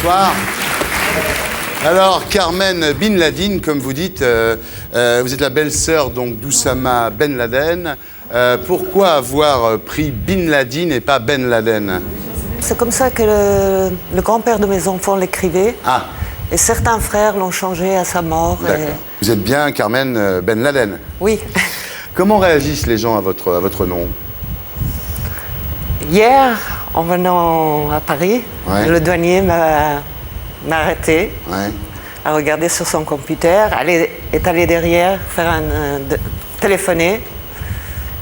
bonsoir. Alors, Carmen Bin Ladin, comme vous dites, vous êtes la belle-sœur donc d'Oussama Ben Laden. Pourquoi avoir pris Bin Ladin et pas Ben Laden? C'est comme ça que le grand-père de mes enfants l'écrivait. Ah. Et certains frères l'ont changé à sa mort. D'accord. Vous êtes bien Carmen Ben Laden? Oui. Comment réagissent les gens à votre nom? Hier, en venant à Paris, Ouais. le douanier m'a arrêté, Ouais. à regarder sur son computer, est allé derrière faire téléphoner.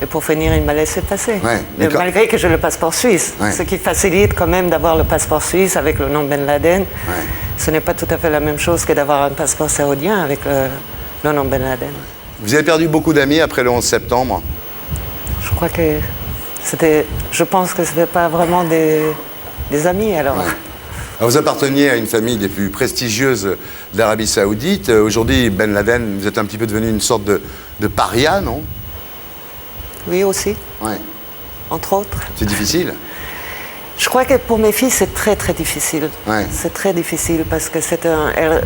Et pour finir, il m'a laissé passer. Ouais, Mais d'accord. malgré que j'ai le passeport suisse. Ouais. Ce qui facilite quand même d'avoir le passeport suisse avec le nom Ben Laden. Ouais. Ce n'est pas tout à fait la même chose que d'avoir un passeport saoudien avec le nom Ben Laden. Vous avez perdu beaucoup d'amis après le 11 septembre? Je crois que je pense que ce n'était pas vraiment des amis alors. Ouais. Alors, vous apparteniez à une famille des plus prestigieuses d'Arabie Saoudite. Aujourd'hui, Ben Laden, vous êtes un petit peu devenu une sorte de paria, non? Oui, aussi, Ouais. entre autres. C'est difficile? Je crois que pour mes filles, c'est très très difficile. Ouais. C'est très difficile parce que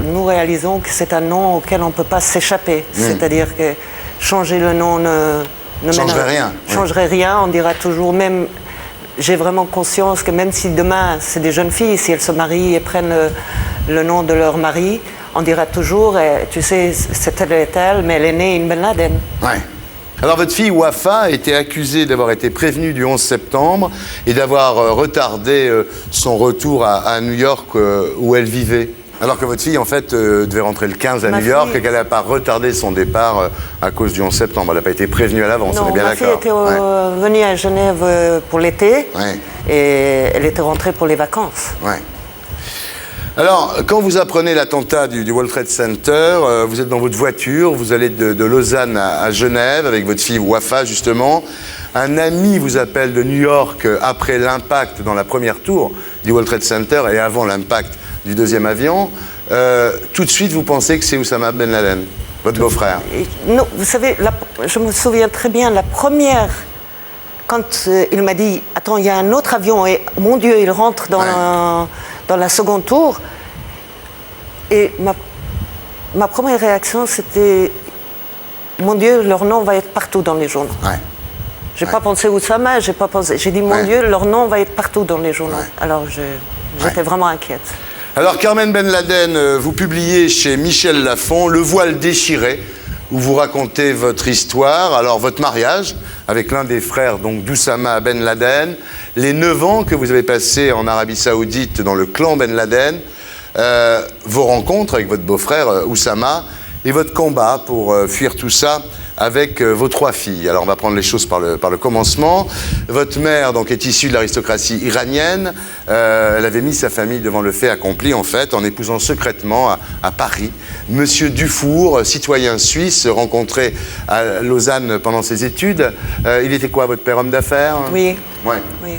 nous réalisons que c'est un nom auquel on ne peut pas s'échapper. C'est-à-dire que changer le nom ne Changerait rien. changerait rien. On dira toujours, même, j'ai vraiment conscience que même si demain, c'est des jeunes filles, si elles se marient et prennent le nom de leur mari, on dira toujours, tu sais, c'est telle et telle, mais elle est née une Ben Laden. Ouais. Alors, votre fille Wafa a été accusée d'avoir été prévenue du 11 septembre et d'avoir retardé son retour à New York où elle vivait. Alors que votre fille, en fait, devait rentrer le 15 à Ma New York fille- et qu'elle n'a pas retardé son départ à cause du 11 septembre. Elle n'a pas été prévenue à l'avance, on Non, est bien ma fille d'accord. était Ouais. venue à Genève pour l'été Ouais. et elle était rentrée pour les vacances. Ouais. Alors, quand vous apprenez l'attentat du World Trade Center, vous êtes dans votre voiture, vous allez de Lausanne à Genève avec votre fille Wafa, justement. Un ami vous appelle de New York après l'impact dans la première tour du World Trade Center et avant l'impact du deuxième avion. Tout de suite, vous pensez que c'est Oussama Ben Laden, votre beau-frère. Non, vous savez, je me souviens très bien, la première, quand il m'a dit « Attends, il y a un autre avion et mon Dieu, il rentre dans la seconde tour ». Et ma première réaction, c'était « Mon Dieu, leur nom va être partout dans les journaux ». Ouais. J'ai pas pensé Oussama, j'ai dit « Mon Dieu, leur nom va être partout dans les journaux ». Alors j'étais vraiment inquiète. Alors, Carmen Ben Laden, vous publiez chez Michel Lafon Le voile déchiré, où vous racontez votre histoire, alors votre mariage avec l'un des frères donc d'Oussama Ben Laden, les 9 ans que vous avez passés en Arabie Saoudite dans le clan Ben Laden, vos rencontres avec votre beau-frère Oussama et votre combat pour fuir tout ça avec vos 3 filles. Alors on va prendre les choses par le commencement. Votre mère donc est issue de l'aristocratie iranienne. Elle avait mis sa famille devant le fait accompli en fait en épousant secrètement à Paris Monsieur Dufour, citoyen suisse rencontré à Lausanne pendant ses études. Il était quoi votre père, homme d'affaires? Oui. Ouais. Oui.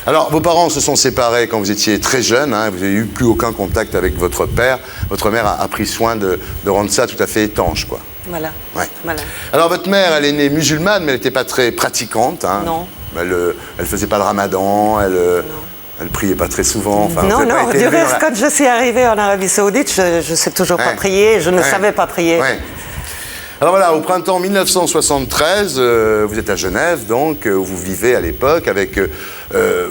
Alors, vos parents se sont séparés quand vous étiez très jeune, hein, vous n'avez eu plus aucun contact avec votre père. Votre mère a pris soin de rendre ça tout à fait étanche, quoi. Voilà. Ouais. Voilà. Alors, votre mère, elle est née musulmane, mais elle n'était pas très pratiquante. Hein. Non. Elle faisait pas le ramadan, elle priait pas très souvent. Enfin, Non, vous avez pas non, été du élevée dans reste, la- quand je suis arrivée en Arabie Saoudite, je ne sais toujours pas Ouais. prier, je ne Ouais. savais pas prier. Ouais. Alors voilà, au printemps 1973, vous êtes à Genève, donc, où vous vivez à l'époque avec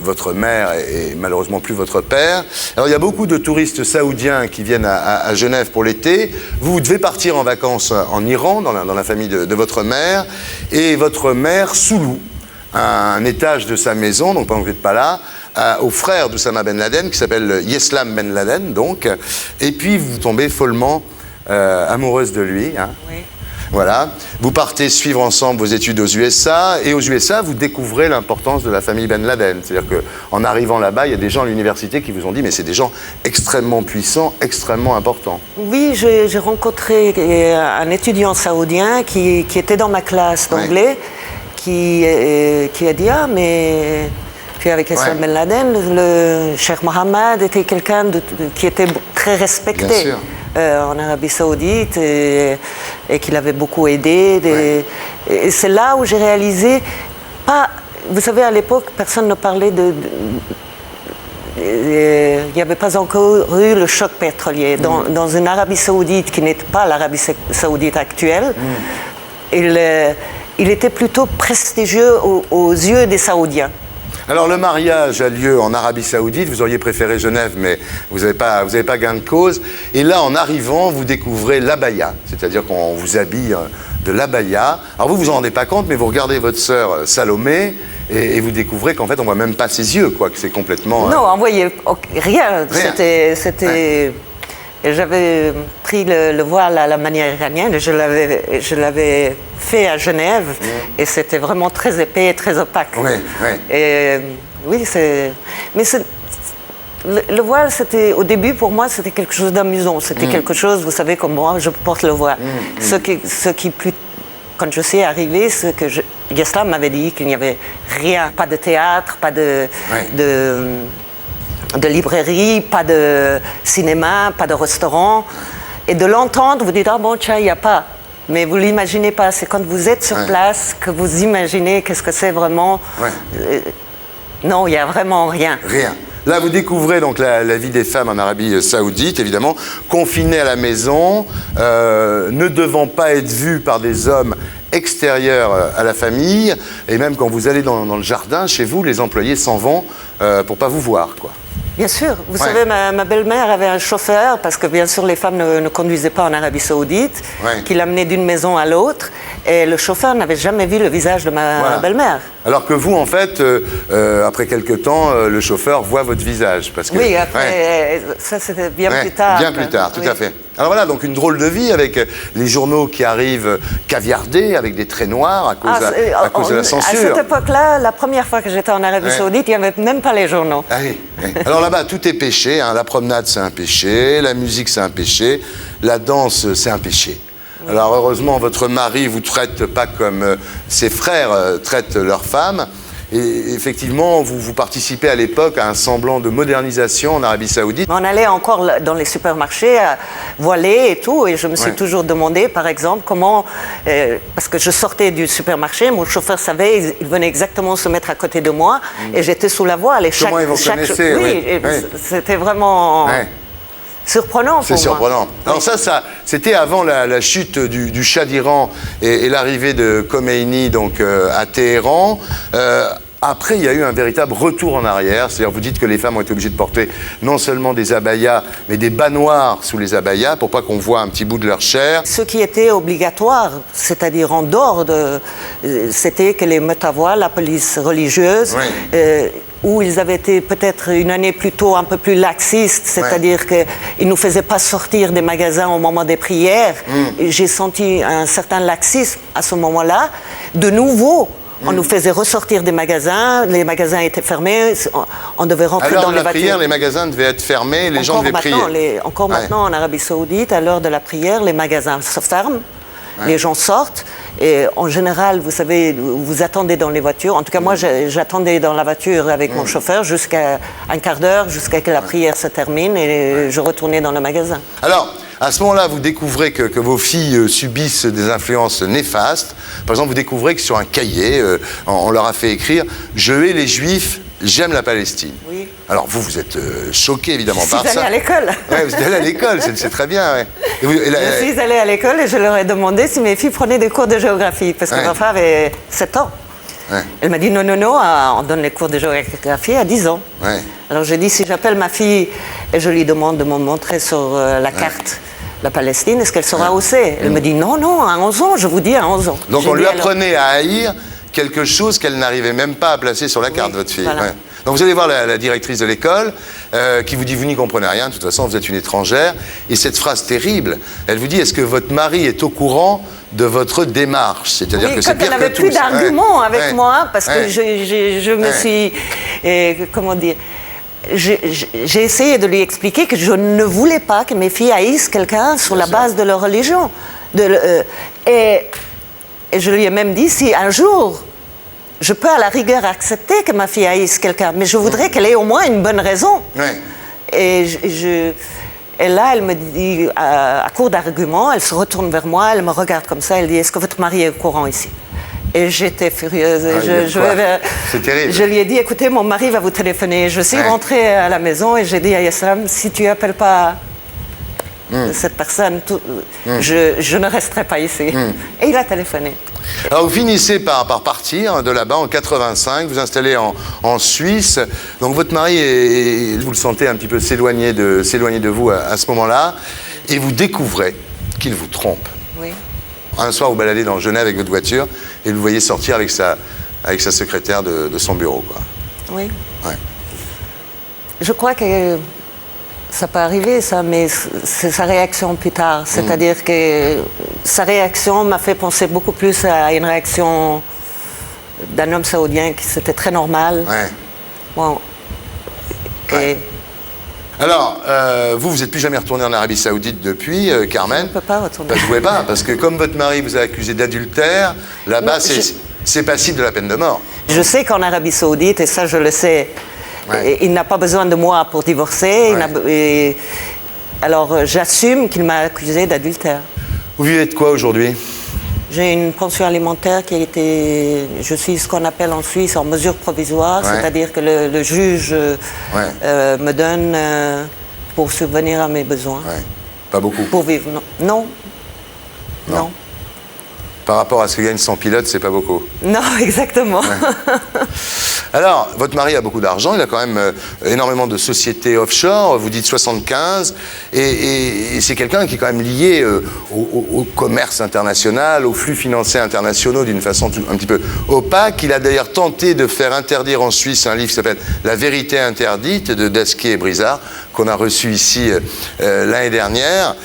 votre mère et malheureusement plus votre père. Alors il y a beaucoup de touristes saoudiens qui viennent à Genève pour l'été. Vous devez partir en vacances en Iran, dans la famille de votre mère, et votre mère sous-loue un étage de sa maison, donc pendant que vous n'êtes pas là, au frère d'Oussama Ben Laden, qui s'appelle Yeslam Ben Laden, donc, et puis vous tombez follement amoureuse de lui. Hein. Oui. Voilà. Vous partez suivre ensemble vos études aux USA, et aux USA, vous découvrez l'importance de la famille Ben Laden. C'est-à-dire qu'en arrivant là-bas, il y a des gens à l'université qui vous ont dit « mais c'est des gens extrêmement puissants, extrêmement importants ». Oui, j'ai rencontré un étudiant saoudien qui était dans ma classe d'anglais, qui a dit « Ah, mais puis avec Yeslam Ben Laden, le Cheikh Mohammed était quelqu'un qui était très respecté. » Bien sûr. En Arabie Saoudite et qu'il avait beaucoup aidé. Et c'est là où j'ai réalisé, vous savez, à l'époque, personne ne parlait il n'y avait pas encore eu le choc pétrolier. Dans une Arabie Saoudite qui n'était pas l'Arabie Saoudite actuelle, il était plutôt prestigieux aux yeux des Saoudiens. Alors le mariage a lieu en Arabie Saoudite, vous auriez préféré Genève, mais vous n'avez pas gain de cause. Et là, en arrivant, vous découvrez l'abaya, c'est-à-dire qu'on vous habille de l'abaya. Alors vous vous en rendez pas compte, mais vous regardez votre sœur Salomé et vous découvrez qu'en fait, on voit même pas ses yeux, quoi, que c'est complètement... Non, on voyait rien. C'était... Ouais. Et j'avais pris le voile à la manière iranienne et je l'avais fait à Genève et c'était vraiment très épais et très opaque. Oui, oui. Et oui, mais le voile, c'était au début pour moi, c'était quelque chose d'amusant. C'était quelque chose, vous savez, comme moi, je porte le voile. Quand je suis arrivée, Yeslam m'avait dit qu'il n'y avait rien, pas de théâtre, pas de librairie, pas de cinéma, pas de restaurant. Et de l'entendre, vous dites, ah bon, tiens, il n'y a pas. Mais vous ne l'imaginez pas. C'est quand vous êtes sur place que vous imaginez qu'est-ce que c'est vraiment. Non, il n'y a vraiment rien. Rien. Là, vous découvrez donc la vie des femmes en Arabie Saoudite, évidemment, confinées à la maison, ne devant pas être vues par des hommes extérieurs à la famille. Et même quand vous allez dans le jardin, chez vous, les employés s'en vont pour ne pas vous voir, quoi. Bien sûr. Vous savez, ma belle-mère avait un chauffeur, parce que bien sûr les femmes ne conduisaient pas en Arabie Saoudite, qui l'amenait d'une maison à l'autre, et le chauffeur n'avait jamais vu le visage de ma belle-mère. Alors que vous, en fait, après quelques temps, le chauffeur voit votre visage. Parce que, oui, après, ça c'était bien plus tard. Bien plus tard, tout à fait. Alors voilà, donc une drôle de vie avec les journaux qui arrivent caviardés, avec des traits noirs à cause de la censure. À cette époque-là, la première fois que j'étais en Arabie Saoudite, il n'y avait même pas les journaux. Ah oui. Alors là-bas, tout est péché. Hein. La promenade, c'est un péché. La musique, c'est un péché. La danse, c'est un péché. Alors heureusement, votre mari ne vous traite pas comme ses frères traitent leurs femmes. Et effectivement, vous participez à l'époque à un semblant de modernisation en Arabie Saoudite. On allait encore dans les supermarchés voilés et tout, et je me suis toujours demandé, par exemple, comment... parce que je sortais du supermarché, mon chauffeur savait, il venait exactement se mettre à côté de moi, et j'étais sous la voile. Et comment ils vous connaissaient? Oui, c'était vraiment... surprenant pour moi. C'est surprenant. Alors ça, c'était avant la chute du Shah d'Iran et l'arrivée de Khomeini donc, à Téhéran. Après, il y a eu un véritable retour en arrière. C'est-à-dire, vous dites que les femmes ont été obligées de porter non seulement des abayas, mais des bas noirs sous les abayas pour pas qu'on voit un petit bout de leur chair. Ce qui était obligatoire, c'est-à-dire en dehors c'était que les metavois, la police religieuse, où ils avaient été peut-être une année plus tôt un peu plus laxistes, c'est-à-dire qu'ils ne nous faisaient pas sortir des magasins au moment des prières. J'ai senti un certain laxisme à ce moment-là. De nouveau, on nous faisait ressortir des magasins, les magasins étaient fermés, on devait rentrer dans les voitures. À l'heure de la prière, les magasins devaient être fermés, les gens devaient prier. Encore maintenant, en Arabie Saoudite, à l'heure de la prière, les magasins se ferment, les gens sortent. Et en général, vous savez, vous attendez dans les voitures. En tout cas, moi, j'attendais dans la voiture avec mon chauffeur jusqu'à un quart d'heure, jusqu'à que la prière se termine, et je retournais dans le magasin. Alors, à ce moment-là, vous découvrez que vos filles subissent des influences néfastes. Par exemple, vous découvrez que sur un cahier, on leur a fait écrire « Je hais les Juifs, j'aime la Palestine ». Oui. Alors vous êtes choqués évidemment par ça. Je suis allée à l'école. Oui, vous êtes allée à l'école, c'est très bien. Je suis allée à l'école et je leur ai demandé si mes filles prenaient des cours de géographie, parce que ma femme avait 7 ans. Elle m'a dit non, on donne les cours de géographie à 10 ans. Alors j'ai dit, si j'appelle ma fille et je lui demande de me montrer sur la carte la Palestine, est-ce qu'elle saura où c'est? Elle me dit non, à 11 ans, je vous dis à 11 ans. Donc on lui apprenait à haïr quelque chose qu'elle n'arrivait même pas à placer sur la carte, votre fille. Voilà. Donc vous allez voir la directrice de l'école qui vous dit vous n'y comprenez rien, de toute façon vous êtes une étrangère. Et cette phrase terrible, elle vous dit est-ce que votre mari est au courant de votre démarche? C'est-à-dire que c'est pire que tout. Elle n'avait plus d'arguments avec moi parce que je me suis... comment dire, j'ai essayé de lui expliquer que je ne voulais pas que mes filles haïssent quelqu'un sur la base de leur religion. Et je lui ai même dit, si un jour, je peux à la rigueur accepter que ma fille haïsse quelqu'un, mais je voudrais qu'elle ait au moins une bonne raison. Et là, elle me dit, à court d'arguments, elle se retourne vers moi, elle me regarde comme ça, elle dit, est-ce que votre mari est au courant ici? Et j'étais furieuse. C'est terrible. Je lui ai dit, écoutez, mon mari va vous téléphoner. Je suis rentrée à la maison et j'ai dit à Yassalam, si tu n'appelles pas cette personne, je ne resterai pas ici. Et il a téléphoné. Alors vous finissez par partir de là-bas en 85, vous installez en Suisse. Donc votre mari, vous le sentez un petit peu s'éloigner de vous à ce moment-là. Et vous découvrez qu'il vous trompe. Oui. Un soir, vous baladez dans Genève avec votre voiture et vous le voyez sortir avec sa secrétaire de son bureau, quoi. Oui. Ouais. Je crois que ça peut arriver, ça, mais c'est sa réaction plus tard. C'est-à-dire que sa réaction m'a fait penser beaucoup plus à une réaction d'un homme saoudien qui c'était très normal. Ouais. Bon. Ouais. Alors, vous n'êtes plus jamais retourné en Arabie Saoudite depuis, Carmen? Je ne peux pas retourner. Vous ne pouvez pas, parce que comme votre mari vous a accusé d'adultère, là-bas, c'est passible de la peine de mort. Je sais qu'en Arabie Saoudite, et ça je le sais, il n'a pas besoin de moi pour divorcer. Alors j'assume qu'il m'a accusé d'adultère. Vous vivez de quoi aujourd'hui? J'ai une pension alimentaire qui a été... Je suis ce qu'on appelle en Suisse en mesure provisoire, c'est-à-dire que le juge me donne pour subvenir à mes besoins. Ouais. Pas beaucoup? Pour vivre, non. Non. Par rapport à ce que gagne son pilote, c'est pas beaucoup. Non, exactement. Ouais. Alors, votre mari a beaucoup d'argent, il a quand même énormément de sociétés offshore, vous dites 75, et c'est quelqu'un qui est quand même lié au commerce international, aux flux financiers internationaux d'une façon un petit peu opaque. Il a d'ailleurs tenté de faire interdire en Suisse un livre qui s'appelle « La vérité interdite » de Desquier et Brizard, qu'on a reçu ici l'année dernière.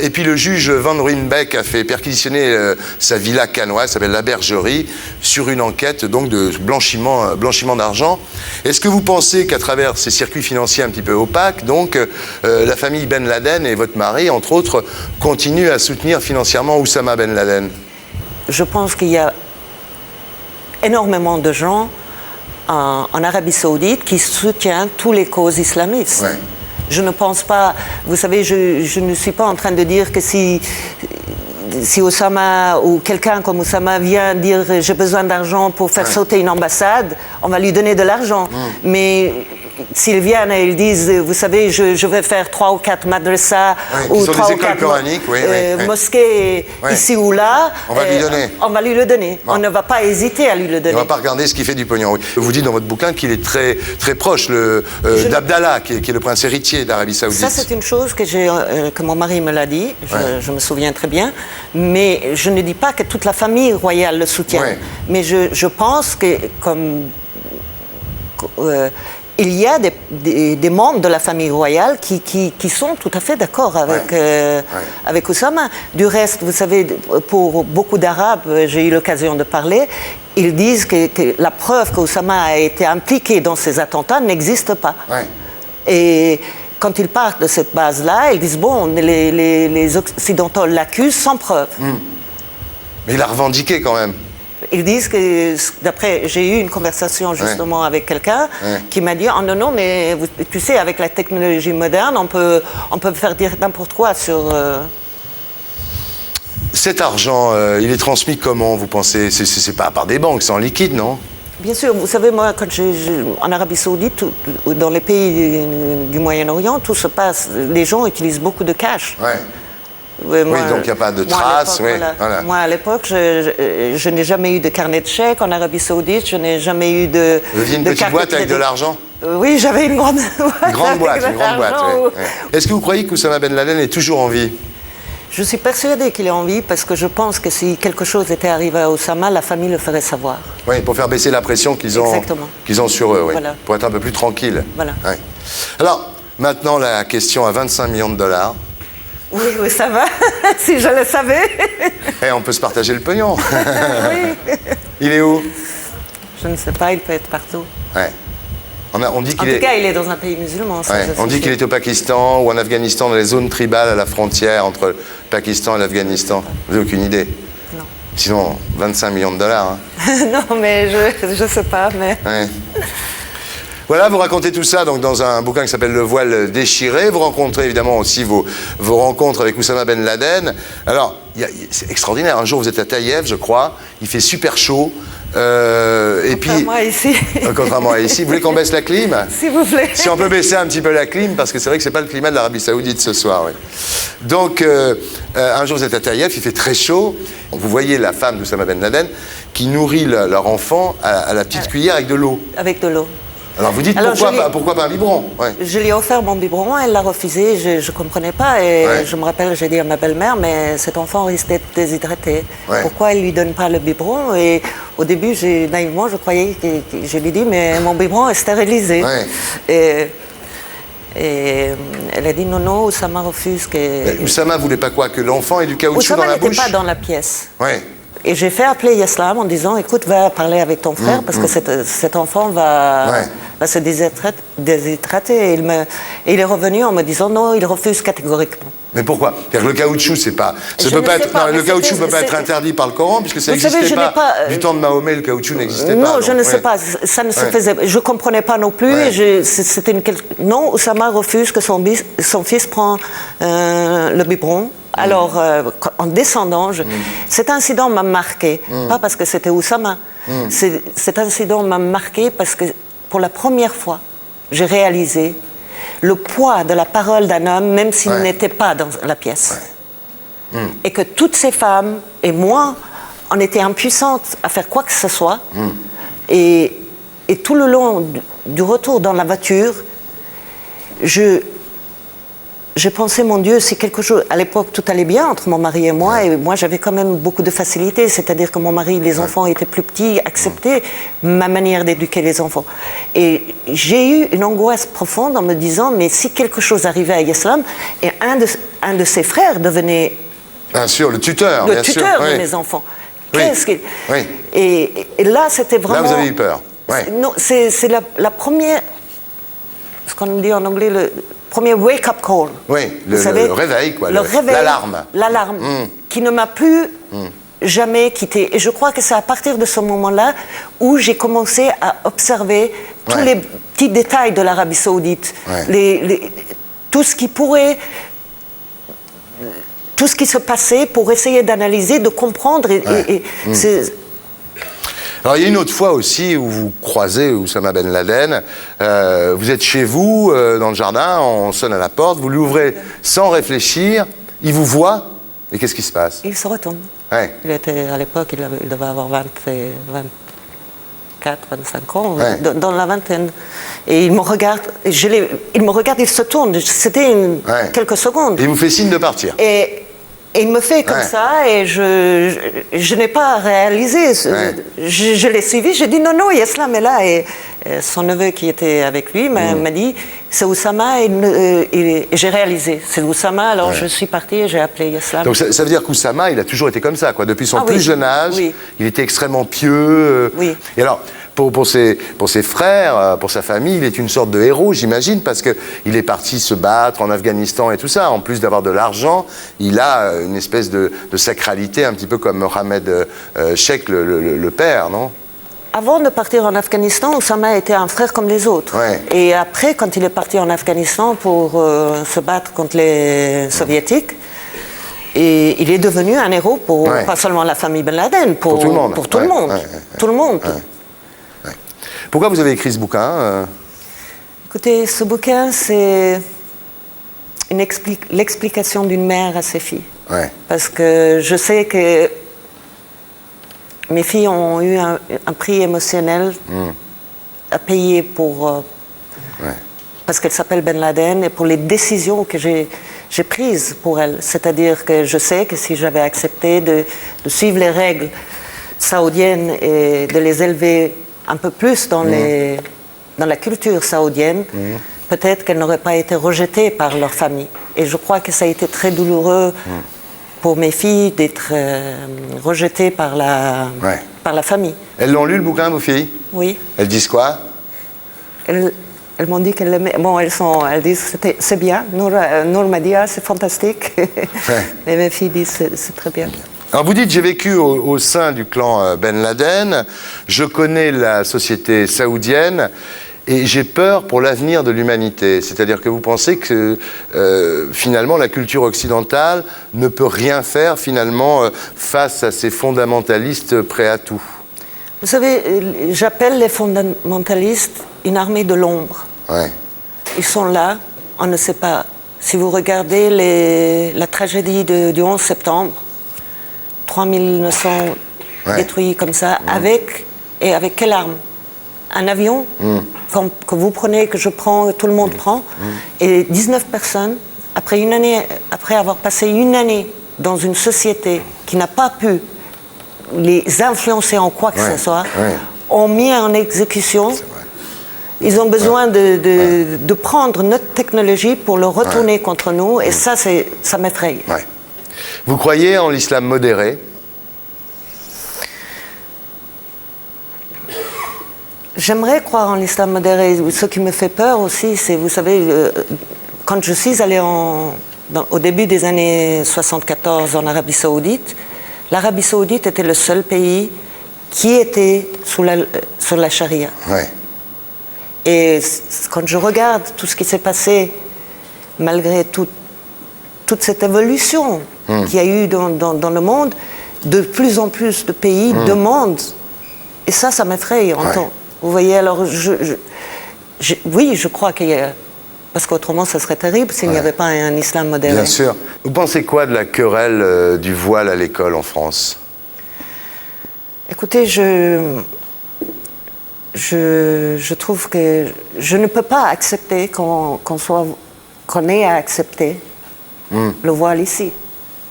Et puis le juge Van Ruynbeck a fait perquisitionner sa villa cannoise, s'appelle La Bergerie, sur une enquête donc de blanchiment d'argent. Est-ce que vous pensez qu'à travers ces circuits financiers un petit peu opaques, donc la famille Ben Laden et votre mari, entre autres, continuent à soutenir financièrement Oussama Ben Laden? Je pense qu'il y a énormément de gens en Arabie Saoudite qui soutiennent tous les causes islamistes. Ouais. Je ne pense pas, vous savez, je ne suis pas en train de dire que si Oussama ou quelqu'un comme Oussama vient dire j'ai besoin d'argent pour faire sauter une ambassade, on va lui donner de l'argent. Mais s'ils viennent et ils disent, vous savez, je vais faire 3 ou 4 madrasas ou 3 ou 4 mosquées ici ou là, on va lui donner. On va lui le donner. Bon. On ne va pas hésiter à lui le donner. On ne va pas regarder ce qui fait du pognon. Vous dites dans votre bouquin qu'il est très, très proche d'Abdallah, qui est le prince héritier d'Arabie Saoudite. Ça, c'est une chose que mon mari me l'a dit, je me souviens très bien, mais je ne dis pas que toute la famille royale le soutient. Mais je pense que il y a des membres de la famille royale qui sont tout à fait d'accord avec Oussama. Du reste, vous savez, pour beaucoup d'Arabes, j'ai eu l'occasion de parler, ils disent que la preuve qu'Oussama a été impliqué dans ces attentats n'existe pas. Et quand ils partent de cette base-là, ils disent, bon, les Occidentaux l'accusent sans preuve. Mais il a revendiqué quand même. Ils disent que, j'ai eu une conversation justement avec quelqu'un qui m'a dit, oh non, mais tu sais, avec la technologie moderne, on peut faire dire n'importe quoi sur... Cet argent, il est transmis comment, vous pensez? C'est pas par des banques, c'est en liquide, non? Bien sûr, vous savez, moi, quand en Arabie Saoudite, dans les pays du Moyen-Orient, tout se passe, les gens utilisent beaucoup de cash. Oui, donc il n'y a pas de traces. Voilà. Moi, à l'époque, je n'ai jamais eu de carnet de chèques en Arabie Saoudite, je n'ai jamais eu de... Vous aviez une petite boîte avec de l'argent? Oui, j'avais une grande boîte. Est-ce que vous croyez qu'Oussama Ben Laden est toujours en vie? Je suis persuadée qu'il est en vie parce que je pense que si quelque chose était arrivé à Oussama, la famille le ferait savoir. Oui, pour faire baisser la pression qu'ils ont sur eux, pour être un peu plus tranquille. Voilà. Alors, maintenant, la question à 25 millions de dollars. Oui, ça va, si je le savais. Et on peut se partager le pognon. Oui. Il est où? Je ne sais pas, il peut être partout. On dit qu'il en tout cas, il est dans un pays musulman. On dit qu'il est au Pakistan ou en Afghanistan, dans les zones tribales à la frontière entre le Pakistan et l'Afghanistan. Vous n'avez aucune idée? Non. Sinon, 25 millions de dollars. Non, mais je ne sais pas, mais... Voilà, vous racontez tout ça donc, dans un bouquin qui s'appelle Le voile déchiré. Vous rencontrez évidemment aussi vos rencontres avec Oussama Ben Laden. Alors, c'est extraordinaire. Un jour, vous êtes à Taïev, je crois, il fait super chaud. Et puis, contrairement à ici. Contrairement à ici. Vous voulez qu'on baisse la clim? S'il vous plaît. Si on peut baisser un petit peu la clim, parce que c'est vrai que c'est pas le climat de l'Arabie Saoudite ce soir. Oui. Donc, un jour, vous êtes à Taïev, il fait très chaud. Vous voyez la femme d'Oussama Ben Laden qui nourrit leur enfant à la petite cuillère avec de l'eau. Avec de l'eau. Alors vous dites pourquoi pas un biberon? Ouais. Je lui ai offert mon biberon, elle l'a refusé, je ne comprenais pas. Et je me rappelle, j'ai dit à ma belle-mère, mais cet enfant risque d'être déshydraté. Ouais. Pourquoi elle ne lui donne pas le biberon? Et au début, naïvement, je croyais que je lui ai dit, mais mon biberon est stérilisé. Ouais. Et elle a dit non, Oussama refuse que... Oussama ne voulait pas quoi? Que l'enfant ait du caoutchouc dans la bouche? Oussama n'était pas dans la pièce. Ouais. Et j'ai fait appeler Yeslam en disant, écoute, va parler avec ton frère parce que cet enfant va se déshydrater. Et il est revenu en me disant, non, il refuse catégoriquement. Mais pourquoi? Car le caoutchouc, le caoutchouc ne peut pas être interdit par le Coran, puisque ça n'existait pas. Du temps de Mahomet, le caoutchouc n'existait pas. Non, je ne sais pas. Ça ne se faisait. Je ne comprenais pas non plus. Non, Oussama refuse que son fils prenne le biberon. Alors, en descendant, cet incident m'a marqué. Pas parce que c'était Oussama. Cet incident m'a marqué parce que, pour la première fois, j'ai réalisé le poids de la parole d'un homme, même s'il n'était pas dans la pièce. Et que toutes ces femmes, et moi, on était impuissantes à faire quoi que ce soit. Et tout le long du retour dans la voiture, j'ai pensé, mon Dieu, si quelque chose... À l'époque, tout allait bien entre mon mari et moi, et moi, j'avais quand même beaucoup de facilité, c'est-à-dire que mon mari, les enfants étaient plus petits, acceptaient ma manière d'éduquer les enfants. Et j'ai eu une angoisse profonde en me disant, mais si quelque chose arrivait à Yeslam, et un de ses frères devenait... Bien sûr, le tuteur. Le tuteur de mes enfants. Qu'est-ce que... Et là, c'était vraiment... Là, vous avez eu peur. Non, c'est la première... Ce qu'on dit en anglais, le premier wake-up call. Oui, le réveil, quoi. L'alarme. L'alarme, qui ne m'a plus jamais quitté. Et je crois que c'est à partir de ce moment-là où j'ai commencé à observer tous les petits détails de l'Arabie Saoudite. Tout ce qui pourrait... Tout ce qui se passait pour essayer d'analyser, de comprendre. Alors, il y a une autre fois aussi où vous croisez Oussama Ben Laden. Vous êtes chez vous, dans le jardin, on sonne à la porte, vous l'ouvrez sans réfléchir, il vous voit, et qu'est-ce qui se passe? Il se retourne. Il était, à l'époque, il devait avoir 24, 25 ans, dans la vingtaine. Et il me regarde, il se tourne, c'était quelques secondes. Et il vous fait signe de partir. Et il me fait comme ça, et je n'ai pas réalisé. Je l'ai suivi, j'ai dit non, Yeslam est là. Et son neveu qui était avec lui m'a dit, c'est Oussama, et j'ai réalisé. C'est Oussama, alors je suis partie et j'ai appelé Yeslam. Donc ça veut dire qu'Oussama, il a toujours été comme ça, quoi. Depuis son plus jeune âge, il était extrêmement pieux. Et alors, pour ses frères, pour sa famille, il est une sorte de héros, j'imagine, parce qu'il est parti se battre en Afghanistan et tout ça. En plus d'avoir de l'argent, il a une espèce de sacralité, un petit peu comme Mohamed Sheikh, le père, non? Avant de partir en Afghanistan, Oussama était un frère comme les autres. Et après, quand il est parti en Afghanistan pour se battre contre les soviétiques, et il est devenu un héros pour pas seulement la famille Ben Laden, pour tout le monde. Pour tout le monde. Tout le monde. Pourquoi vous avez écrit ce bouquin? Écoutez, ce bouquin, c'est l'explication d'une mère à ses filles. Parce que je sais que mes filles ont eu un prix émotionnel à payer pour... parce qu'elles s'appellent Ben Laden, et pour les décisions que j'ai prises pour elles. C'est-à-dire que je sais que si j'avais accepté de suivre les règles saoudiennes et de les élever un peu plus dans la culture saoudienne, peut-être qu'elles n'auraient pas été rejetées par leur famille. Et je crois que ça a été très douloureux pour mes filles d'être rejetées par la famille. Elles l'ont lu, le bouquin, vos filles? Oui. Elles disent quoi? Elles m'ont dit qu'elles l'aimaient. Bon, elles disent c'est bien. Nour m'a dit c'est fantastique. Et mes filles disent c'est très bien. Alors vous dites, j'ai vécu au sein du clan Ben Laden, je connais la société saoudienne, Et j'ai peur pour l'avenir de l'humanité. C'est-à-dire que vous pensez que finalement la culture occidentale ne peut rien faire finalement face à ces fondamentalistes prêts à tout. Vous savez, j'appelle les fondamentalistes une armée de l'ombre. Ouais. Ils sont là, on ne sait pas. Si vous regardez la tragédie du 11 septembre, 3900 détruits comme ça, avec quelle arme? Un avion que vous prenez, que je prends, que tout le monde prend, et 19 personnes, après avoir passé une année dans une société qui n'a pas pu les influencer en quoi que ce soit, ont mis en exécution. Ils ont besoin de prendre notre technologie pour le retourner contre nous, et ça m'effraie. Ouais. Vous croyez en l'islam modéré? J'aimerais croire en l'islam modéré. Ce qui me fait peur aussi, c'est, vous savez, quand je suis allée au début des années 74 en Arabie Saoudite, l'Arabie Saoudite était le seul pays qui était sous la charia. Ouais. Et quand je regarde tout ce qui s'est passé, malgré toute cette évolution qu'il y a eu dans le monde, de plus en plus de pays demandent, et ça m'effraie. Vous voyez, alors oui, je crois qu'il y a... Parce qu'autrement, ça serait terrible s'il n'y avait pas un islam modéré. Bien sûr. Vous pensez quoi de la querelle du voile à l'école en France? Écoutez, je trouve que je ne peux pas accepter qu'on ait à accepter le voile ici.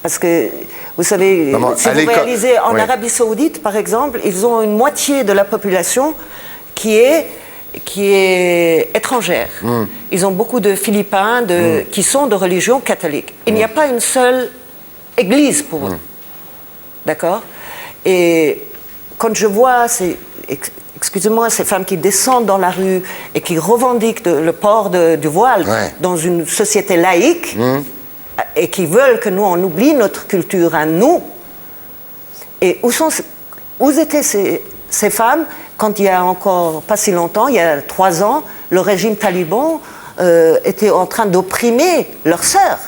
Parce que, vous savez, si vous réalisez, en Arabie Saoudite, par exemple, ils ont une moitié de la population qui est étrangère. Ils ont beaucoup de Philippins qui sont de religion catholique. Il n'y a pas une seule église pour eux. D'accord? Et quand je vois excusez-moi, ces femmes qui descendent dans la rue et qui revendiquent le port du voile dans une société laïque et qui veulent que nous, on oublie notre culture à nous. Et où étaient ces femmes quand il y a encore pas si longtemps, il y a 3 ans, le régime taliban était en train d'opprimer leurs sœurs?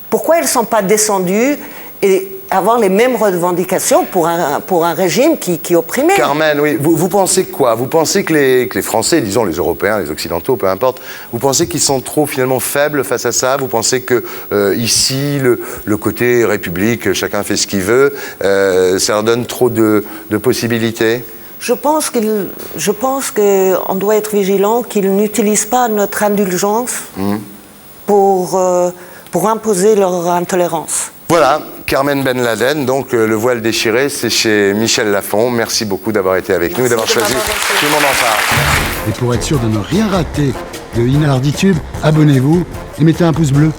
Pourquoi elles ne sont pas descendues et avoir les mêmes revendications pour un régime qui opprimait? Carmen, oui. Vous pensez quoi? Vous pensez que les Français, disons les Européens, les Occidentaux, peu importe, vous pensez qu'ils sont trop finalement faibles face à ça? Vous pensez que ici, le côté République, chacun fait ce qu'il veut, ça leur donne trop de possibilités? Je pense qu'on doit être vigilant qu'ils n'utilisent pas notre indulgence pour imposer leur intolérance. Voilà, Carmen Ben Laden, donc le voile déchiré, c'est chez Michel Lafon. Merci beaucoup d'avoir été avec nous et d'avoir choisi Tout le monde en parle. Et pour être sûr de ne rien rater de Inarditube, abonnez-vous et mettez un pouce bleu.